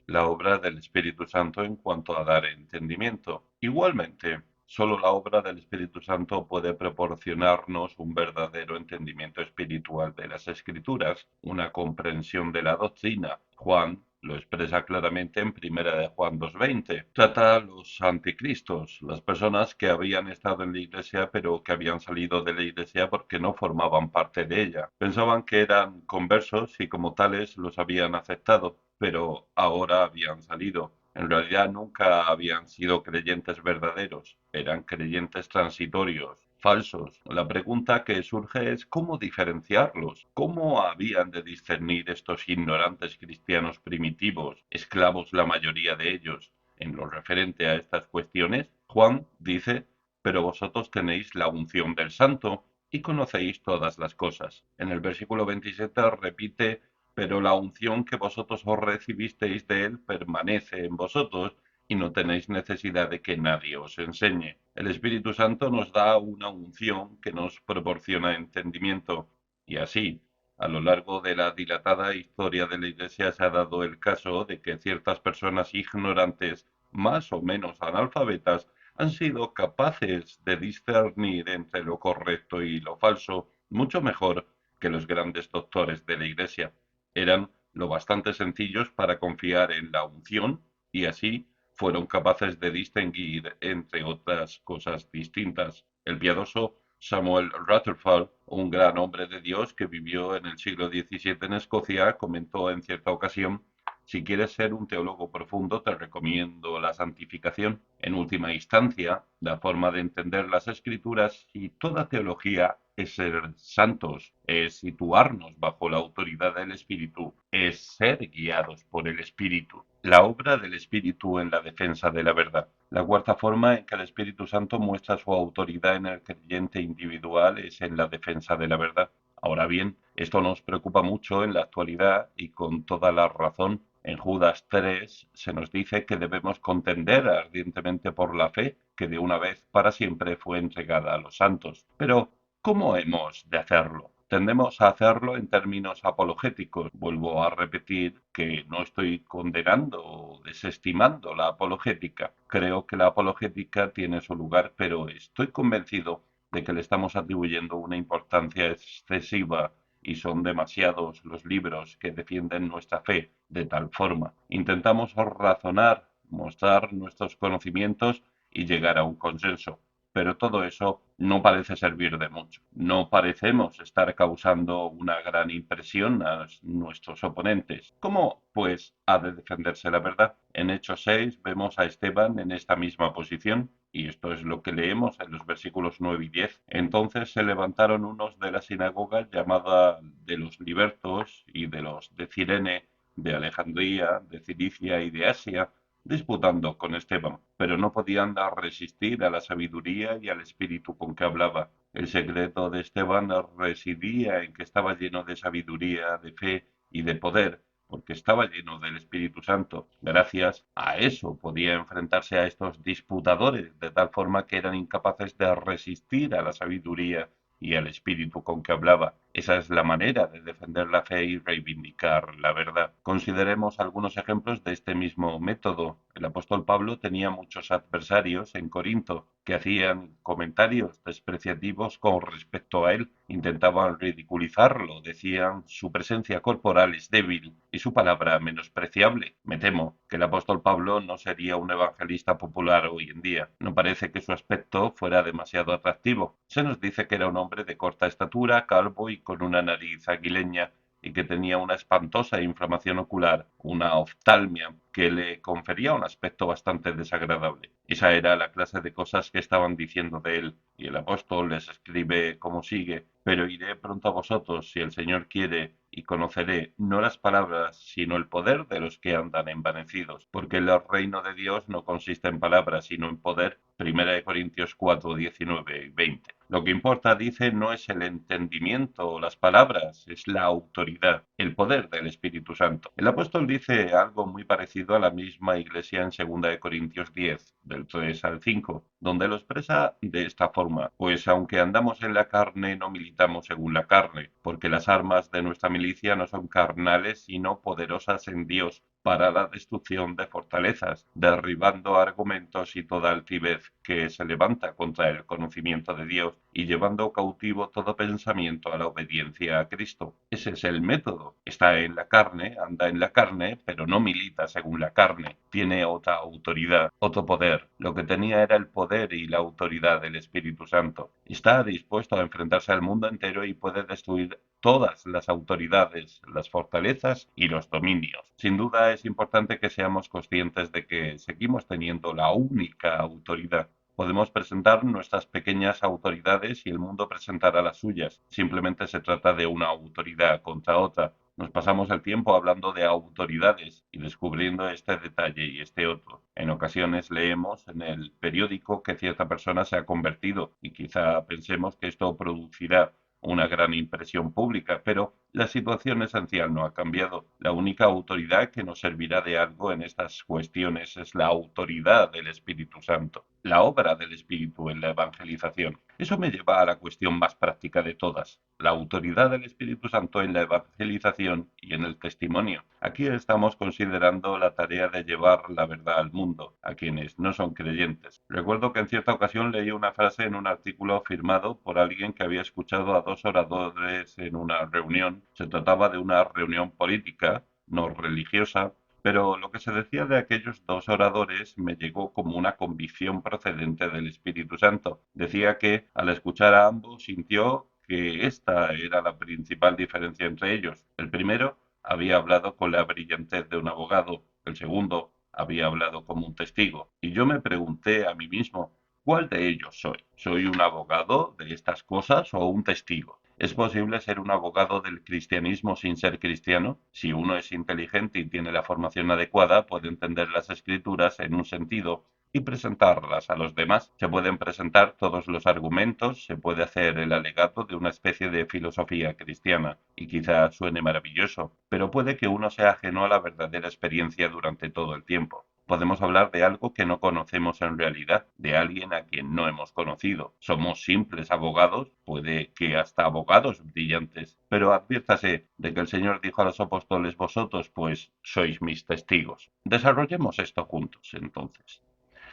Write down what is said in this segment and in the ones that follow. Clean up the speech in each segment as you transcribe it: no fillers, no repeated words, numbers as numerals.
la obra del Espíritu Santo en cuanto a dar entendimiento. Igualmente, solo la obra del Espíritu Santo puede proporcionarnos un verdadero entendimiento espiritual de las Escrituras, una comprensión de la doctrina. Juan lo expresa claramente en Primera de Juan 2:20. Trata a los anticristos, las personas que habían estado en la iglesia pero que habían salido de la iglesia porque no formaban parte de ella. Pensaban que eran conversos y como tales los habían aceptado, pero ahora habían salido. En realidad nunca habían sido creyentes verdaderos, eran creyentes transitorios, falsos. La pregunta que surge es cómo diferenciarlos, cómo habían de discernir estos ignorantes cristianos primitivos, esclavos la mayoría de ellos. En lo referente a estas cuestiones, Juan dice, pero vosotros tenéis la unción del Santo y conocéis todas las cosas. En el versículo 27 repite pero la unción que vosotros os recibisteis de él permanece en vosotros y no tenéis necesidad de que nadie os enseñe. El Espíritu Santo nos da una unción que nos proporciona entendimiento y así, a lo largo de la dilatada historia de la Iglesia se ha dado el caso de que ciertas personas ignorantes, más o menos analfabetas, han sido capaces de discernir entre lo correcto y lo falso mucho mejor que los grandes doctores de la Iglesia. Eran lo bastante sencillos para confiar en la unción y así fueron capaces de distinguir entre otras cosas distintas. El piadoso Samuel Rutherford, un gran hombre de Dios que vivió en el siglo XVII en Escocia, comentó en cierta ocasión: si quieres ser un teólogo profundo, te recomiendo la santificación. En última instancia, la forma de entender las escrituras y toda teología es ser santos, es situarnos bajo la autoridad del Espíritu, es ser guiados por el Espíritu. La obra del Espíritu en la defensa de la verdad. La cuarta forma en que el Espíritu Santo muestra su autoridad en el creyente individual es en la defensa de la verdad. Ahora bien, esto nos preocupa mucho en la actualidad y con toda la razón. En Judas 3 se nos dice que debemos contender ardientemente por la fe que de una vez para siempre fue entregada a los santos. Pero, ¿cómo hemos de hacerlo? Tendemos a hacerlo en términos apologéticos. Vuelvo a repetir que no estoy condenando o desestimando la apologética. Creo que la apologética tiene su lugar, pero estoy convencido de que le estamos atribuyendo una importancia excesiva y son demasiados los libros que defienden nuestra fe de tal forma. Intentamos razonar, mostrar nuestros conocimientos y llegar a un consenso. Pero todo eso no parece servir de mucho. No parecemos estar causando una gran impresión a nuestros oponentes. ¿Cómo, pues, ha de defenderse la verdad? En Hechos 6 vemos a Esteban en esta misma posición, y esto es lo que leemos en los versículos 9 y 10. Entonces se levantaron unos de la sinagoga llamada de los libertos y de los de Cirene, de Alejandría, de Cilicia y de Asia, disputando con Esteban, pero no podían resistir a la sabiduría y al espíritu con que hablaba. El secreto de Esteban residía en que estaba lleno de sabiduría, de fe y de poder, porque estaba lleno del Espíritu Santo. Gracias a eso podía enfrentarse a estos disputadores, de tal forma que eran incapaces de resistir a la sabiduría y al espíritu con que hablaba. Esa es la manera de defender la fe y reivindicar la verdad. Consideremos algunos ejemplos de este mismo método. El apóstol Pablo tenía muchos adversarios en Corinto que hacían comentarios despreciativos con respecto a él, intentaban ridiculizarlo, decían su presencia corporal es débil y su palabra menospreciable. Me temo que el apóstol Pablo no sería un evangelista popular hoy en día. No parece que su aspecto fuera demasiado atractivo. Se nos dice que era un hombre de corta estatura, calvo y con una nariz aguileña, y que tenía una espantosa inflamación ocular, una oftalmia, que le confería un aspecto bastante desagradable. Esa era la clase de cosas que estaban diciendo de él, y el apóstol les escribe como sigue: pero iré pronto a vosotros, si el Señor quiere, y conoceré no las palabras, sino el poder de los que andan envanecidos, porque el reino de Dios no consiste en palabras, sino en poder. Primera de Corintios 4, 19 y 20. Lo que importa, dice, no es el entendimiento o las palabras, es la autoridad, el poder del Espíritu Santo. El apóstol dice algo muy parecido a la misma iglesia en segunda de Corintios 10, del 3 al 5, donde lo expresa de esta forma: pues aunque andamos en la carne, no militamos según la carne, porque las armas de nuestra milicia no son carnales, sino poderosas en Dios para la destrucción de fortalezas, derribando argumentos y toda altivez que se levanta contra el conocimiento de Dios y llevando cautivo todo pensamiento a la obediencia a Cristo. Ese es el método. Está en la carne, anda en la carne, pero no milita según la carne. Tiene otra autoridad, otro poder. Lo que tenía era el poder y la autoridad del Espíritu Santo. Está dispuesto a enfrentarse al mundo entero y puede destruir todas las autoridades, las fortalezas y los dominios. Sin duda es importante que seamos conscientes de que seguimos teniendo la única autoridad. Podemos presentar nuestras pequeñas autoridades y el mundo presentará las suyas. Simplemente se trata de una autoridad contra otra. Nos pasamos el tiempo hablando de autoridades y descubriendo este detalle y este otro. En ocasiones leemos en el periódico que cierta persona se ha convertido y quizá pensemos que esto producirá una gran impresión pública, pero la situación esencial no ha cambiado. La única autoridad que nos servirá de algo en estas cuestiones es la autoridad del Espíritu Santo, la obra del Espíritu en la evangelización. Eso me lleva a la cuestión más práctica de todas, la autoridad del Espíritu Santo en la evangelización y en el testimonio. Aquí estamos considerando la tarea de llevar la verdad al mundo, a quienes no son creyentes. Recuerdo que en cierta ocasión leí una frase en un artículo firmado por alguien que había escuchado a dos oradores en una reunión. Se trataba de una reunión política, no religiosa, pero lo que se decía de aquellos dos oradores me llegó como una convicción procedente del Espíritu Santo. Decía que al escuchar a ambos sintió que esta era la principal diferencia entre ellos. El primero había hablado con la brillantez de un abogado, el segundo había hablado como un testigo. Y yo me pregunté a mí mismo, ¿cuál de ellos soy? ¿Soy un abogado de estas cosas o un testigo? ¿Es posible ser un abogado del cristianismo sin ser cristiano? Si uno es inteligente y tiene la formación adecuada, puede entender las escrituras en un sentido y presentarlas a los demás. Se pueden presentar todos los argumentos, se puede hacer el alegato de una especie de filosofía cristiana, y quizá suene maravilloso, pero puede que uno sea ajeno a la verdadera experiencia durante todo el tiempo. Podemos hablar de algo que no conocemos en realidad, de alguien a quien no hemos conocido. Somos simples abogados, puede que hasta abogados brillantes, pero adviértase de que el Señor dijo a los apóstoles, vosotros pues sois mis testigos. Desarrollemos esto juntos, entonces.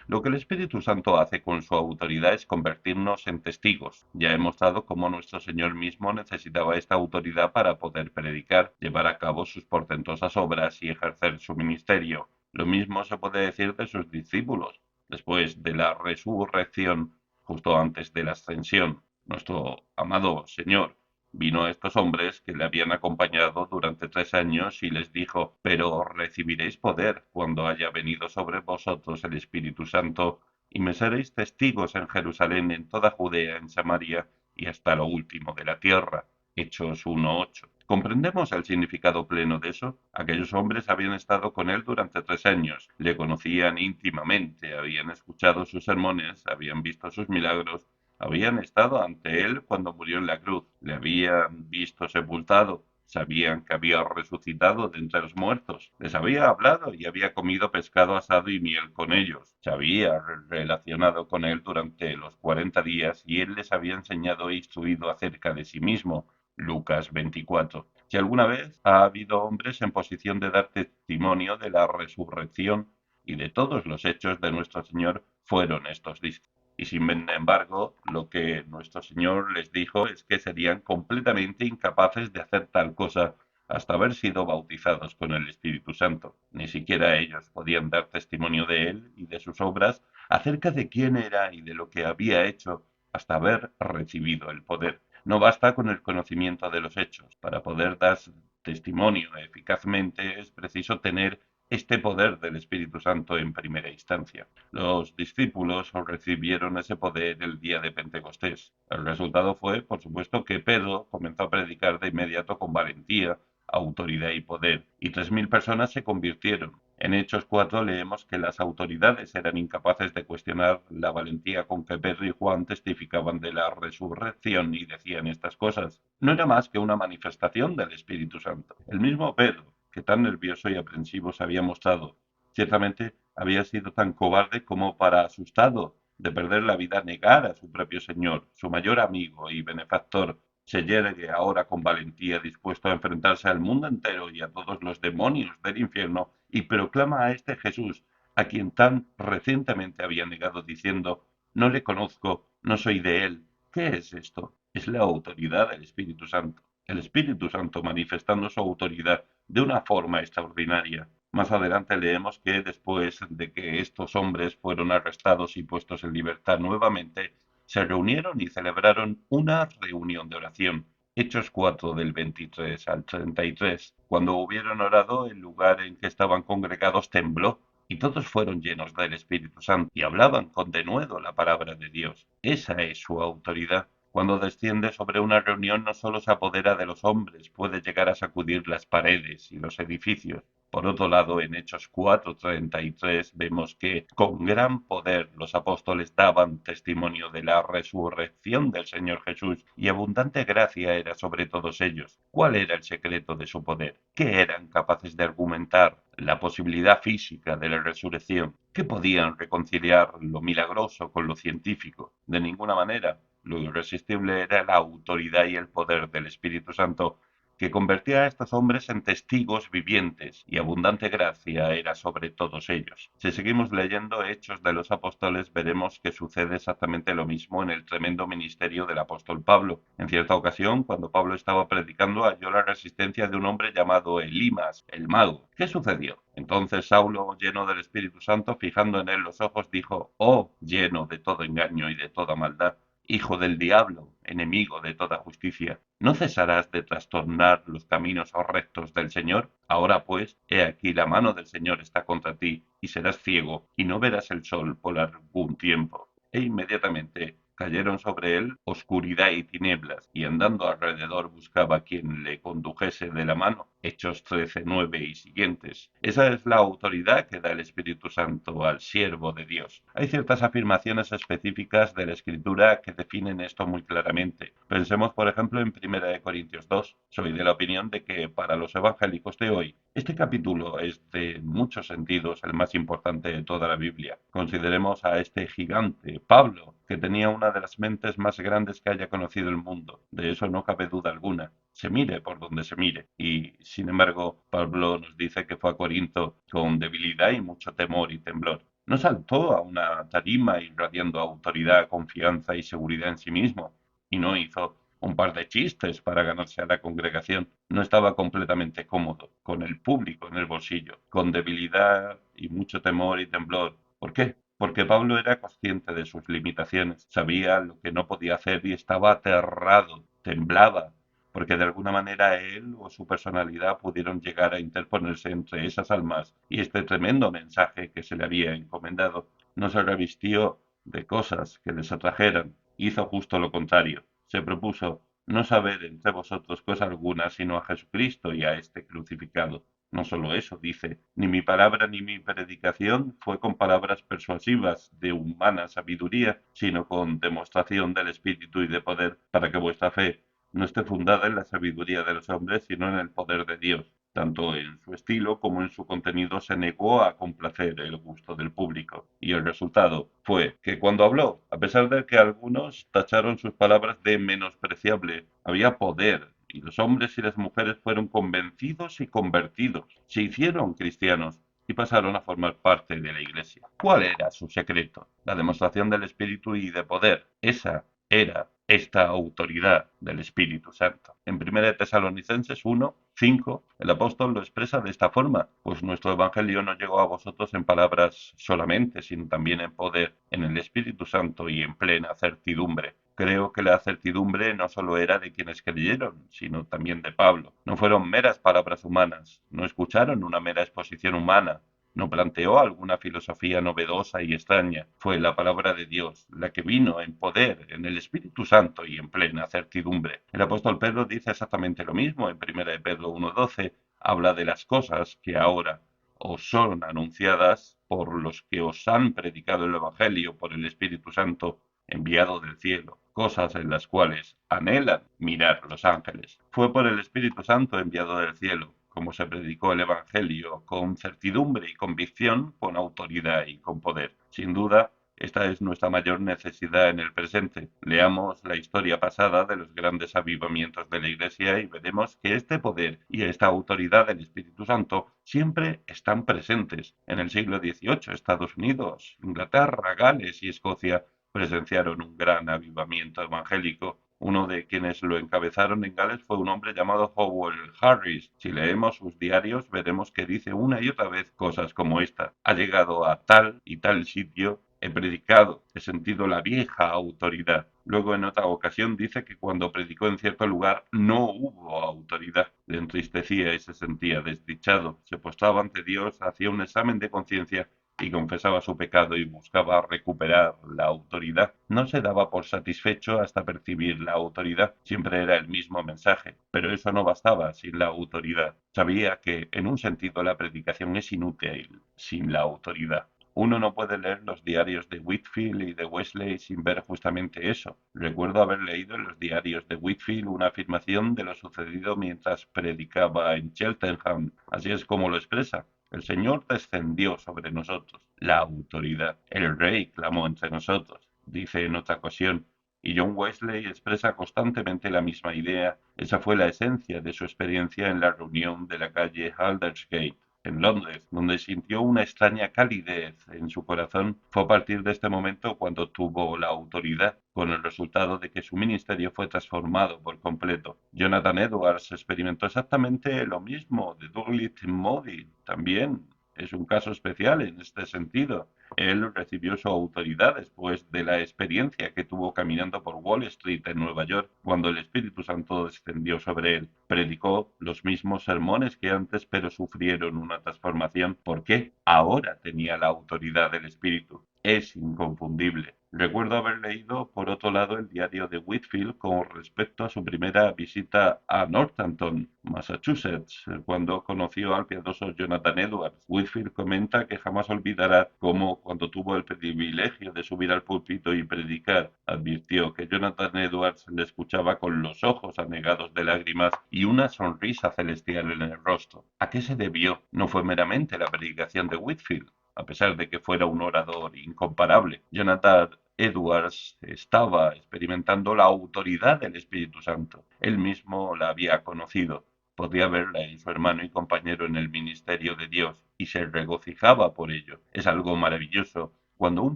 Lo que el Espíritu Santo hace con su autoridad es convertirnos en testigos. Ya he mostrado cómo nuestro Señor mismo necesitaba esta autoridad para poder predicar, llevar a cabo sus portentosas obras y ejercer su ministerio. Lo mismo se puede decir de sus discípulos. Después de la resurrección, justo antes de la ascensión, nuestro amado Señor vino a estos hombres que le habían acompañado durante 3 años y les dijo, pero recibiréis poder cuando haya venido sobre vosotros el Espíritu Santo, y me seréis testigos en Jerusalén, en toda Judea, en Samaria y hasta lo último de la tierra. Hechos 1:8. ¿Comprendemos el significado pleno de eso? Aquellos hombres habían estado con él durante 3 años, le conocían íntimamente, habían escuchado sus sermones, habían visto sus milagros, habían estado ante él cuando murió en la cruz, le habían visto sepultado, sabían que había resucitado de entre los muertos, les había hablado y había comido pescado asado y miel con ellos, se había relacionado con él durante los 40 días y él les había enseñado e instruido acerca de sí mismo. Lucas 24. Si alguna vez ha habido hombres en posición de dar testimonio de la resurrección y de todos los hechos de nuestro Señor, fueron estos discípulos. Y sin embargo, lo que nuestro Señor les dijo es que serían completamente incapaces de hacer tal cosa hasta haber sido bautizados con el Espíritu Santo. Ni siquiera ellos podían dar testimonio de Él y de sus obras acerca de quién era y de lo que había hecho hasta haber recibido el poder. No basta con el conocimiento de los hechos. Para poder dar testimonio eficazmente es preciso tener este poder del Espíritu Santo en primera instancia. Los discípulos recibieron ese poder el día de Pentecostés. El resultado fue, por supuesto, que Pedro comenzó a predicar de inmediato con valentía, autoridad y poder, y 3.000 personas se convirtieron. En Hechos 4 leemos que las autoridades eran incapaces de cuestionar la valentía con que Pedro y Juan testificaban de la resurrección y decían estas cosas. No era más que una manifestación del Espíritu Santo. El mismo Pedro, que tan nervioso y aprensivo se había mostrado, ciertamente había sido tan cobarde como para, asustado de perder la vida, negar a su propio Señor, su mayor amigo y benefactor, se yergue ahora con valentía, dispuesto a enfrentarse al mundo entero y a todos los demonios del infierno, y proclama a este Jesús, a quien tan recientemente había negado diciendo, no le conozco, no soy de él. ¿Qué es esto? Es la autoridad del Espíritu Santo. El Espíritu Santo manifestando su autoridad de una forma extraordinaria. Más adelante leemos que después de que estos hombres fueron arrestados y puestos en libertad nuevamente, se reunieron y celebraron una reunión de oración. Hechos 4 del 23 al 33. Cuando hubieron orado, el lugar en que estaban congregados tembló y todos fueron llenos del Espíritu Santo y hablaban con denuedo la palabra de Dios. Esa es su autoridad. Cuando desciende sobre una reunión no solo se apodera de los hombres, puede llegar a sacudir las paredes y los edificios. Por otro lado, en Hechos 4:33 vemos que con gran poder los apóstoles daban testimonio de la resurrección del Señor Jesús y abundante gracia era sobre todos ellos. ¿Cuál era el secreto de su poder? ¿Qué eran capaces de argumentar? La posibilidad física de la resurrección. ¿Qué podían reconciliar lo milagroso con lo científico? De ninguna manera. Lo irresistible era la autoridad y el poder del Espíritu Santo que convertía a estos hombres en testigos vivientes, y abundante gracia era sobre todos ellos. Si seguimos leyendo Hechos de los Apóstoles, veremos que sucede exactamente lo mismo en el tremendo ministerio del apóstol Pablo. En cierta ocasión, cuando Pablo estaba predicando, halló la resistencia de un hombre llamado Elimas, el mago. ¿Qué sucedió? Entonces Saulo, lleno del Espíritu Santo, fijando en él los ojos, dijo, oh, lleno de todo engaño y de toda maldad, hijo del diablo, enemigo de toda justicia, ¿no cesarás de trastornar los caminos rectos del Señor? Ahora pues, he aquí la mano del Señor está contra ti, y serás ciego, y no verás el sol por algún tiempo. E inmediatamente cayeron sobre él oscuridad y tinieblas, y andando alrededor buscaba quien le condujese de la mano. Hechos 13:9 y siguientes. Esa es la autoridad que da el Espíritu Santo al siervo de Dios. Hay ciertas afirmaciones específicas de la Escritura que definen esto muy claramente. Pensemos, por ejemplo, en 1 Corintios 2. Soy de la opinión de que para los evangélicos de hoy, este capítulo es de muchos sentidos el más importante de toda la Biblia. Consideremos a este gigante, Pablo, que tenía una de las mentes más grandes que haya conocido el mundo. De eso no cabe duda alguna. Se mire por donde se mire. Y, sin embargo, Pablo nos dice que fue a Corinto con debilidad y mucho temor y temblor. No saltó a una tarima irradiando autoridad, confianza y seguridad en sí mismo. Y no hizo un par de chistes para ganarse a la congregación. No estaba completamente cómodo, con el público en el bolsillo, con debilidad y mucho temor y temblor. ¿Por qué? Porque Pablo era consciente de sus limitaciones, sabía lo que no podía hacer y estaba aterrado, temblaba, porque de alguna manera él o su personalidad pudieron llegar a interponerse entre esas almas y este tremendo mensaje que se le había encomendado. No se revistió de cosas que les atrajeran, hizo justo lo contrario. Se propuso no saber entre vosotros cosa alguna sino a Jesucristo y a este crucificado. No solo eso, dice, ni mi palabra ni mi predicación fue con palabras persuasivas de humana sabiduría, sino con demostración del Espíritu y de poder, para que vuestra fe no esté fundada en la sabiduría de los hombres, sino en el poder de Dios. Tanto en su estilo como en su contenido se negó a complacer el gusto del público, y el resultado fue que cuando habló, a pesar de que algunos tacharon sus palabras de menospreciable, había poder, y los hombres y las mujeres fueron convencidos y convertidos, se hicieron cristianos y pasaron a formar parte de la Iglesia. ¿Cuál era su secreto? La demostración del Espíritu y de poder. Esa era esta autoridad del Espíritu Santo. En 1 Tesalonicenses 1:5, el apóstol lo expresa de esta forma, pues nuestro Evangelio no llegó a vosotros en palabras solamente, sino también en poder, en el Espíritu Santo y en plena certidumbre. Creo que la certidumbre no solo era de quienes creyeron, sino también de Pablo. No fueron meras palabras humanas, no escucharon una mera exposición humana, no planteó alguna filosofía novedosa y extraña. Fue la palabra de Dios la que vino en poder, en el Espíritu Santo y en plena certidumbre. El apóstol Pedro dice exactamente lo mismo en 1 de Pedro 1:12. Habla de las cosas que ahora os son anunciadas por los que os han predicado el Evangelio por el Espíritu Santo enviado del cielo, cosas en las cuales anhelan mirar los ángeles. Fue por el Espíritu Santo enviado del cielo, como se predicó el Evangelio, con certidumbre y convicción, con autoridad y con poder. Sin duda, Esta es nuestra mayor necesidad en el presente. Leamos la historia pasada de los grandes avivamientos de la Iglesia y veremos que este poder y esta autoridad del Espíritu Santo siempre están presentes. En el siglo XVIII, Estados Unidos, Inglaterra, Gales y Escocia presenciaron un gran avivamiento evangélico. Uno de quienes lo encabezaron en Gales fue un hombre llamado Howell Harris. Si leemos sus diarios, veremos que dice una y otra vez cosas como esta. Ha llegado a tal y tal sitio, he predicado, he sentido la vieja autoridad. Luego en otra ocasión dice que cuando predicó en cierto lugar no hubo autoridad. Le entristecía y se sentía desdichado. Se postraba ante Dios, hacía un examen de conciencia y confesaba su pecado y buscaba recuperar la autoridad. No se daba por satisfecho hasta percibir la autoridad. Siempre era el mismo mensaje, pero eso no bastaba sin la autoridad. Sabía que, en un sentido, la predicación es inútil sin la autoridad. Uno no puede leer los diarios de Whitfield y de Wesley sin ver justamente eso. Recuerdo haber leído en los diarios de Whitfield una afirmación de lo sucedido mientras predicaba en Cheltenham. Así es como lo expresa. El Señor descendió sobre nosotros, la autoridad. El Rey clamó entre nosotros, dice en otra ocasión. Y John Wesley expresa constantemente la misma idea. Esa fue la esencia de su experiencia en la reunión de la calle Aldersgate en Londres, donde sintió una extraña calidez en su corazón. Fue a partir de este momento cuando tuvo la autoridad, con el resultado de que su ministerio fue transformado por completo. Jonathan Edwards experimentó exactamente lo mismo de Douglas Moody, también. Es un caso especial en este sentido. Él recibió su autoridad después de la experiencia que tuvo caminando por Wall Street en Nueva York, cuando el Espíritu Santo descendió sobre él. Predicó los mismos sermones que antes, pero sufrieron una transformación porque ahora tenía la autoridad del Espíritu. Es inconfundible. Recuerdo haber leído, por otro lado, el diario de Whitfield con respecto a su primera visita a Northampton, Massachusetts, cuando conoció al piadoso Jonathan Edwards. Whitfield comenta que jamás olvidará cómo, cuando tuvo el privilegio de subir al púlpito y predicar, advirtió que Jonathan Edwards le escuchaba con los ojos anegados de lágrimas y una sonrisa celestial en el rostro. ¿A qué se debió? No fue meramente la predicación de Whitfield, a pesar de que fuera un orador incomparable. Jonathan Edwards estaba experimentando la autoridad del Espíritu Santo. Él mismo la había conocido. Podía verla en su hermano y compañero en el ministerio de Dios y se regocijaba por ello. Es algo maravilloso cuando un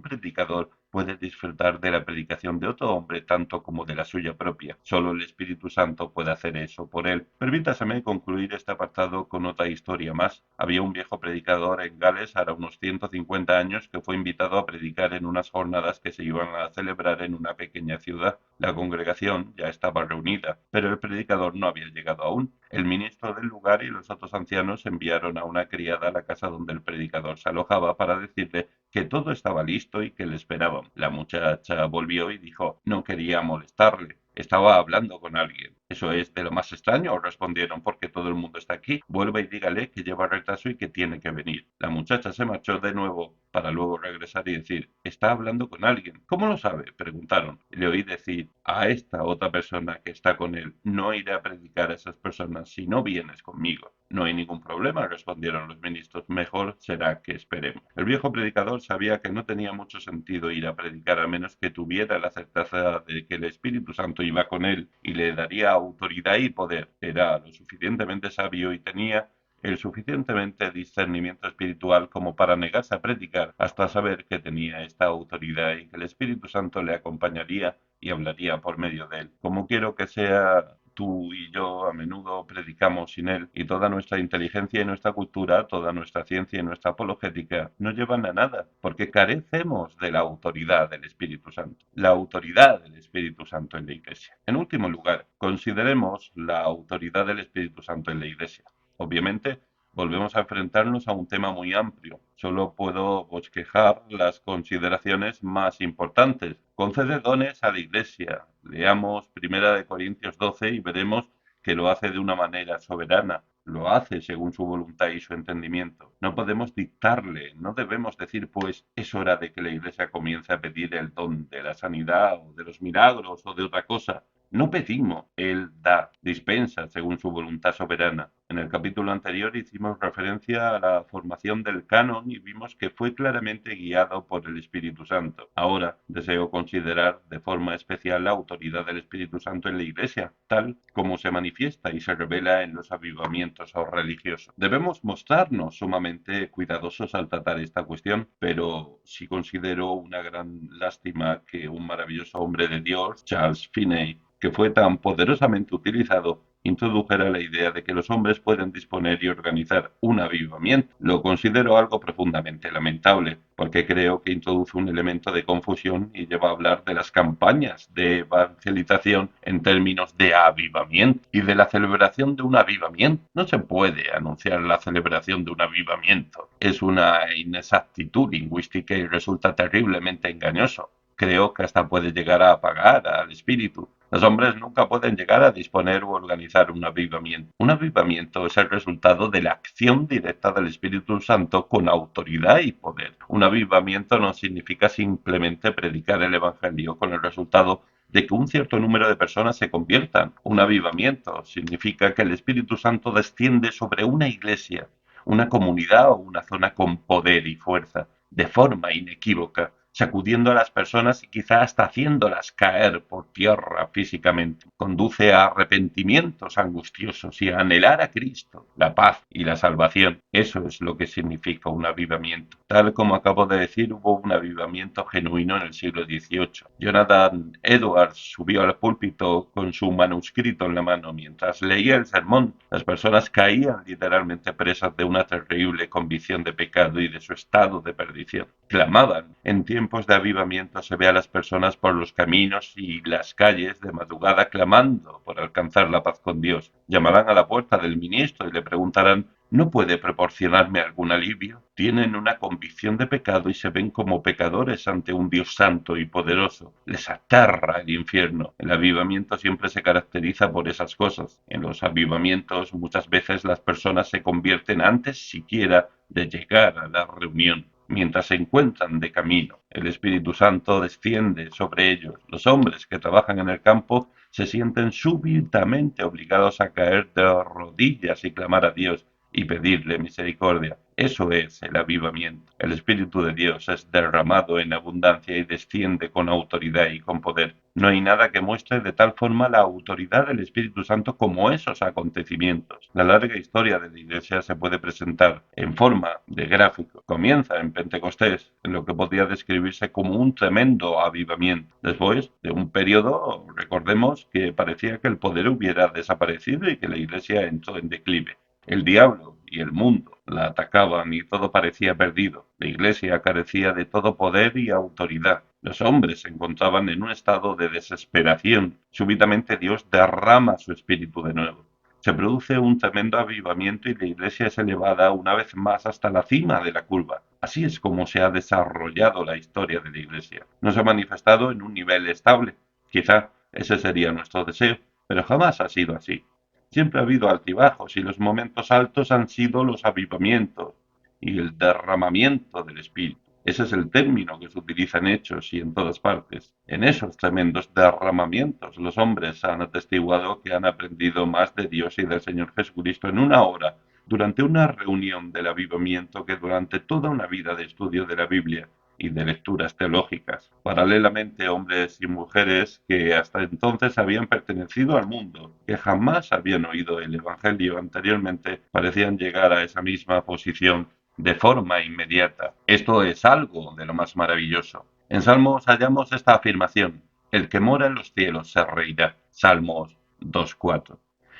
predicador puede disfrutar de la predicación de otro hombre tanto como de la suya propia. Solo el Espíritu Santo puede hacer eso por él. Permítaseme concluir este apartado con otra historia más. Había un viejo predicador en Gales, hará unos 150 años, que fue invitado a predicar en unas jornadas que se iban a celebrar en una pequeña ciudad. La congregación ya estaba reunida, pero el predicador no había llegado aún. El ministro del lugar y los otros ancianos enviaron a una criada a la casa donde el predicador se alojaba para decirle que todo estaba listo y que le esperaban. La muchacha volvió y dijo: no quería molestarle, estaba hablando con alguien. Eso es de lo más extraño, respondieron, porque todo el mundo está aquí. Vuelva y dígale que lleva retraso y que tiene que venir. La muchacha se marchó de nuevo para luego regresar y decir: está hablando con alguien. ¿Cómo lo sabe?, preguntaron. Le oí decir a esta otra persona que está con él: no iré a predicar a esas personas si no vienes conmigo. No hay ningún problema, respondieron los ministros. Mejor será que esperemos. El viejo predicador sabía que no tenía mucho sentido ir a predicar a menos que tuviera la certeza de que el Espíritu Santo iba con él y le daría autoridad y poder. Era lo suficientemente sabio y tenía el suficientemente discernimiento espiritual como para negarse a predicar hasta saber que tenía esta autoridad y que el Espíritu Santo le acompañaría y hablaría por medio de él. Como quiero que sea, tú y yo a menudo predicamos sin él, y toda nuestra inteligencia y nuestra cultura, toda nuestra ciencia y nuestra apologética no llevan a nada, porque carecemos de la autoridad del Espíritu Santo, la autoridad del Espíritu Santo en la Iglesia. En último lugar, consideremos la autoridad del Espíritu Santo en la Iglesia. Obviamente, volvemos a enfrentarnos a un tema muy amplio. Solo puedo bosquejar las consideraciones más importantes. Concede dones a la Iglesia. Leamos 1 Corintios 12 y veremos que lo hace de una manera soberana. Lo hace según su voluntad y su entendimiento. No podemos dictarle, no debemos decir, pues es hora de que la Iglesia comience a pedir el don de la sanidad o de los milagros o de otra cosa. No pedimos, Él da, dispensa según su voluntad soberana. En el capítulo anterior hicimos referencia a la formación del canon y vimos que fue claramente guiado por el Espíritu Santo. Ahora deseo considerar de forma especial la autoridad del Espíritu Santo en la Iglesia, tal como se manifiesta y se revela en los avivamientos religiosos. Debemos mostrarnos sumamente cuidadosos al tratar esta cuestión, pero sí considero una gran lástima que un maravilloso hombre de Dios, Charles Finney, que fue tan poderosamente utilizado, introdujera la idea de que los hombres pueden disponer y organizar un avivamiento. Lo considero algo profundamente lamentable, porque creo que introduce un elemento de confusión y lleva a hablar de las campañas de evangelización en términos de avivamiento y de la celebración de un avivamiento. No se puede anunciar la celebración de un avivamiento. Es una inexactitud lingüística y resulta terriblemente engañoso. Creo que hasta puede llegar a apagar al espíritu. Los hombres nunca pueden llegar a disponer o organizar un avivamiento. Un avivamiento es el resultado de la acción directa del Espíritu Santo con autoridad y poder. Un avivamiento no significa simplemente predicar el Evangelio con el resultado de que un cierto número de personas se conviertan. Un avivamiento significa que el Espíritu Santo desciende sobre una iglesia, una comunidad o una zona con poder y fuerza, de forma inequívoca, sacudiendo a las personas y quizá hasta haciéndolas caer por tierra físicamente. Conduce a arrepentimientos angustiosos y a anhelar a Cristo, la paz y la salvación. Eso es lo que significa un avivamiento. Tal como acabo de decir, hubo un avivamiento genuino en el siglo XVIII. Jonathan Edwards subió al púlpito con su manuscrito en la mano. Mientras leía el sermón, las personas caían literalmente presas de una terrible convicción de pecado y de su estado de perdición. Clamaban. En tiempos de avivamiento se ve a las personas por los caminos y las calles de madrugada clamando por alcanzar la paz con Dios. Llamarán a la puerta del ministro y le preguntarán: ¿no puede proporcionarme algún alivio? Tienen una convicción de pecado y se ven como pecadores ante un Dios santo y poderoso. Les aterra el infierno. El avivamiento siempre se caracteriza por esas cosas. En los avivamientos muchas veces las personas se convierten antes siquiera de llegar a la reunión. Mientras se encuentran de camino, el Espíritu Santo desciende sobre ellos. Los hombres que trabajan en el campo se sienten súbitamente obligados a caer de rodillas y clamar a Dios y pedirle misericordia. Eso es el avivamiento. El Espíritu de Dios es derramado en abundancia y desciende con autoridad y con poder. No hay nada que muestre de tal forma la autoridad del Espíritu Santo como esos acontecimientos. La larga historia de la Iglesia se puede presentar en forma de gráfico. Comienza en Pentecostés, en lo que podría describirse como un tremendo avivamiento. Después de un periodo, recordemos que parecía que el poder hubiera desaparecido y que la Iglesia entró en declive. El diablo y el mundo la atacaban y todo parecía perdido. La Iglesia carecía de todo poder y autoridad. Los hombres se encontraban en un estado de desesperación. Súbitamente Dios derrama su espíritu de nuevo. Se produce un tremendo avivamiento y la Iglesia es elevada una vez más hasta la cima de la curva. Así es como se ha desarrollado la historia de la Iglesia. No se ha manifestado en un nivel estable. Quizá ese sería nuestro deseo, pero jamás ha sido así. Siempre ha habido altibajos y los momentos altos han sido los avivamientos y el derramamiento del Espíritu. Ese es el término que se utiliza en Hechos y en todas partes. En esos tremendos derramamientos los hombres han atestiguado que han aprendido más de Dios y del Señor Jesucristo en una hora durante una reunión del avivamiento que durante toda una vida de estudio de la Biblia y de lecturas teológicas. Paralelamente, hombres y mujeres que hasta entonces habían pertenecido al mundo, que jamás habían oído el Evangelio anteriormente, parecían llegar a esa misma posición de forma inmediata. Esto es algo de lo más maravilloso. En Salmos hallamos esta afirmación: el que mora en los cielos se reirá. Salmos 2:4.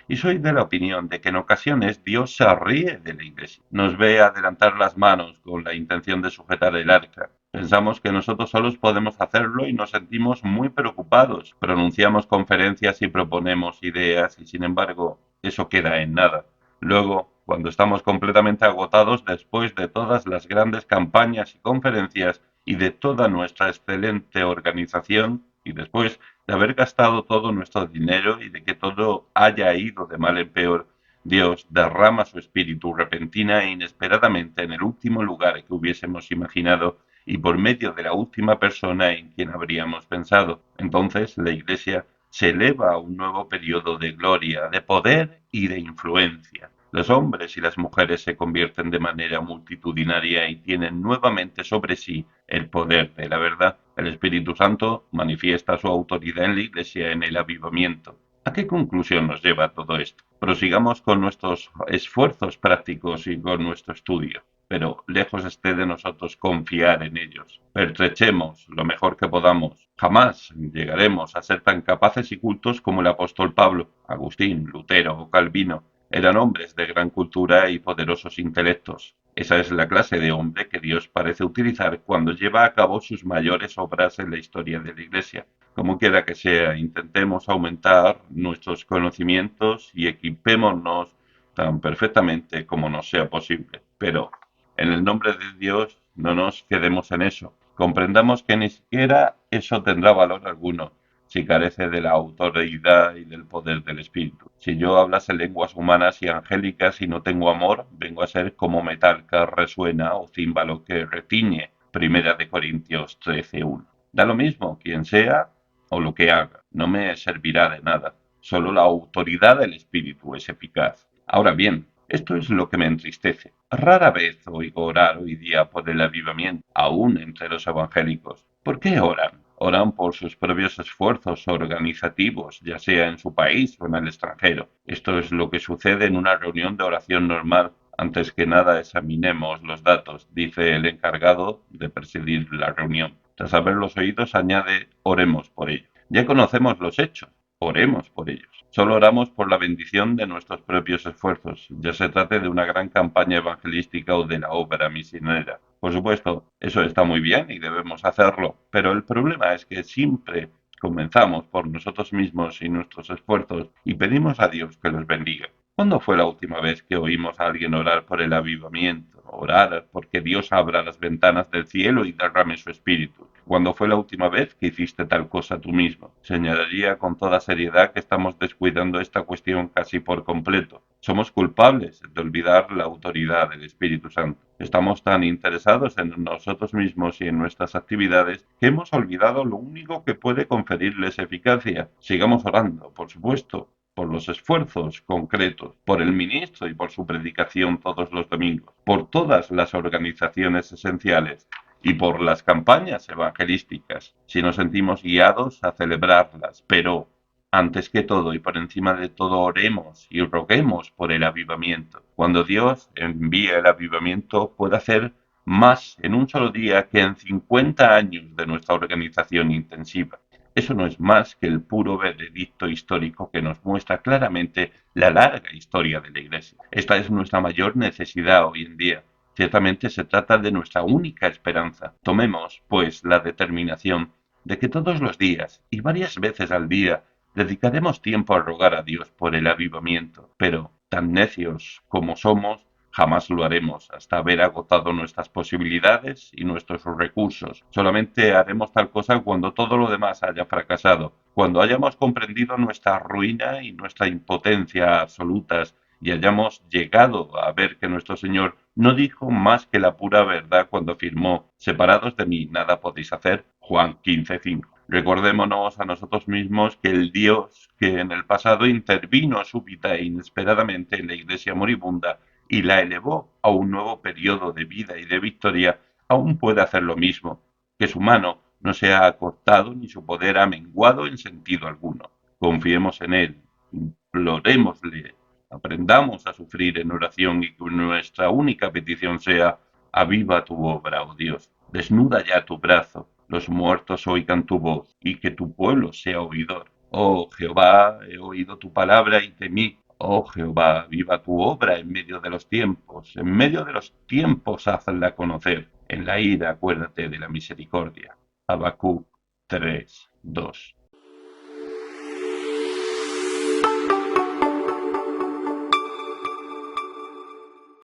Y soy de la opinión de que en ocasiones Dios se ríe de la Iglesia. Nos ve adelantar las manos con la intención de sujetar el arca. Pensamos que nosotros solos podemos hacerlo y nos sentimos muy preocupados. Pronunciamos conferencias y proponemos ideas y sin embargo eso queda en nada. Luego, cuando estamos completamente agotados después de todas las grandes campañas y conferencias y de toda nuestra excelente organización, y después de haber gastado todo nuestro dinero y de que todo haya ido de mal en peor, Dios derrama su espíritu repentina e inesperadamente en el último lugar que hubiésemos imaginado y por medio de la última persona en quien habríamos pensado. Entonces la Iglesia se eleva a un nuevo periodo de gloria, de poder y de influencia. Los hombres y las mujeres se convierten de manera multitudinaria y tienen nuevamente sobre sí el poder de la verdad. El Espíritu Santo manifiesta su autoridad en la Iglesia en el avivamiento. ¿A qué conclusión nos lleva todo esto? Prosigamos con nuestros esfuerzos prácticos y con nuestro estudio, pero lejos esté de nosotros confiar en ellos. Pertrechemos lo mejor que podamos. Jamás llegaremos a ser tan capaces y cultos como el apóstol Pablo, Agustín, Lutero o Calvino. Eran hombres de gran cultura y poderosos intelectos. Esa es la clase de hombre que Dios parece utilizar cuando lleva a cabo sus mayores obras en la historia de la Iglesia. Como quiera que sea, intentemos aumentar nuestros conocimientos y equipémonos tan perfectamente como nos sea posible. Pero, en el nombre de Dios, no nos quedemos en eso. Comprendamos que ni siquiera eso tendrá valor alguno si carece de la autoridad y del poder del Espíritu. Si yo hablase lenguas humanas y angélicas y no tengo amor, vengo a ser como metal que resuena o címbalo que retiñe. Primera de Corintios 13:1. Da lo mismo quien sea o lo que haga, no me servirá de nada. Solo la autoridad del Espíritu es eficaz. Ahora bien, esto es lo que me entristece. Rara vez oigo orar hoy día por el avivamiento, aún entre los evangélicos. ¿Por qué oran? Oran por sus propios esfuerzos organizativos, ya sea en su país o en el extranjero. Esto es lo que sucede en una reunión de oración normal. Antes que nada examinemos los datos, dice el encargado de presidir la reunión. Tras haberlos oído, añade, oremos por ellos. Ya conocemos los hechos, oremos por ellos. Solo oramos por la bendición de nuestros propios esfuerzos, ya se trate de una gran campaña evangelística o de la obra misionera. Por supuesto, eso está muy bien y debemos hacerlo, pero el problema es que siempre comenzamos por nosotros mismos y nuestros esfuerzos y pedimos a Dios que los bendiga. ¿Cuándo fue la última vez que oímos a alguien orar por el avivamiento? Orar porque Dios abra las ventanas del cielo y derrame su espíritu. ¿Cuándo fue la última vez que hiciste tal cosa tú mismo? Señalaría con toda seriedad que estamos descuidando esta cuestión casi por completo. Somos culpables de olvidar la autoridad del Espíritu Santo. Estamos tan interesados en nosotros mismos y en nuestras actividades que hemos olvidado lo único que puede conferirles eficacia. Sigamos orando, por supuesto, por los esfuerzos concretos, por el ministro y por su predicación todos los domingos, por todas las organizaciones esenciales y por las campañas evangelísticas, si nos sentimos guiados a celebrarlas, pero antes que todo y por encima de todo oremos y roguemos por el avivamiento. Cuando Dios envía el avivamiento puede hacer más en un solo día que en 50 años de nuestra organización intensiva. Eso no es más que el puro veredicto histórico que nos muestra claramente la larga historia de la Iglesia. Esta es nuestra mayor necesidad hoy en día. Ciertamente se trata de nuestra única esperanza. Tomemos, pues, la determinación de que todos los días y varias veces al día dedicaremos tiempo a rogar a Dios por el avivamiento, pero, tan necios como somos, jamás lo haremos hasta haber agotado nuestras posibilidades y nuestros recursos. Solamente haremos tal cosa cuando todo lo demás haya fracasado, cuando hayamos comprendido nuestra ruina y nuestra impotencia absolutas y hayamos llegado a ver que nuestro Señor no dijo más que la pura verdad cuando afirmó, separados de mí nada podéis hacer, Juan 15:5. Recordémonos a nosotros mismos que el Dios que en el pasado intervino súbita e inesperadamente en la iglesia moribunda y la elevó a un nuevo periodo de vida y de victoria, aún puede hacer lo mismo, que su mano no se ha acortado ni su poder ha menguado en sentido alguno. Confiemos en Él, implorémosle, aprendamos a sufrir en oración y que nuestra única petición sea, aviva tu obra, oh Dios, desnuda ya tu brazo, los muertos oigan tu voz y que tu pueblo sea oidor. Oh Jehová, he oído tu palabra y temí. Oh Jehová, viva tu obra en medio de los tiempos. En medio de los tiempos hazla conocer. En la ira acuérdate de la misericordia. Habacuc 3:2.